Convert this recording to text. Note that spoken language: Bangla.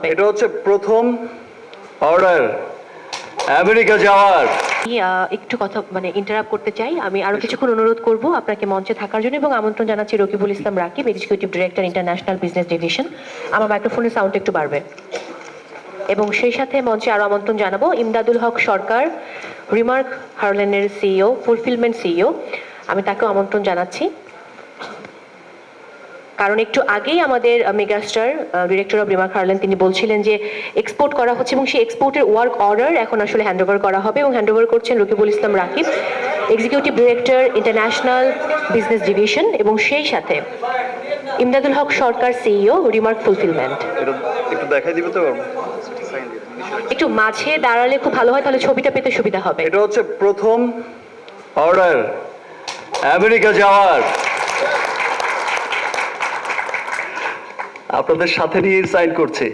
এটা হচ্ছে প্রথম অর্ডার আমেরিকা যাওয়ার। একটু কথা ইন্টারাপ্ট করতে চাই। আমি আরো কিছুক্ষণ অনুরোধ করব আপনাকে মঞ্চে থাকার জন্য এবং আমন্ত্রণ জানাচ্ছি Rakibul Islam Rakib, executive director international business division. আমার মাইক্রোফোনের সাউন্ড একটু বাড়বে। এবং সেই সাথে মঞ্চে আরো আমন্ত্রণ জানাবো ইমদাদুল হক সরকার, রিমার্ক হার্লেনের সিইও, ফুলফিলমেন্ট সিইও। আমি তাকেও আমন্ত্রণ জানাচ্ছি, কারণ একটু আগেই আমাদের megastar director of remark Herlan তিনি বলছিলেন যে এক্সপোর্ট করা হচ্ছে এবং সেই এক্সপোর্টের ওয়ার্ক অর্ডার এখন আসলে হ্যান্ডওভার করা হবে এবং হ্যান্ডওভার করছেন Rakibul Islam Rakib, executive director international business division, এবং সেই সাথে Imdadul Haque Sarkar CEO, remark fulfilment. একটু দেখাই দিবে তো? একটু মাঝে দাঁড়ালে খুব ভালো হয়, তাহলে ছবিটা পেতে সুবিধা হবে। এটা হচ্ছে প্রথম অর্ডার আমেরিকা যাওয়ার। আপনাদের সাথে নিয়ে সাইন করছি।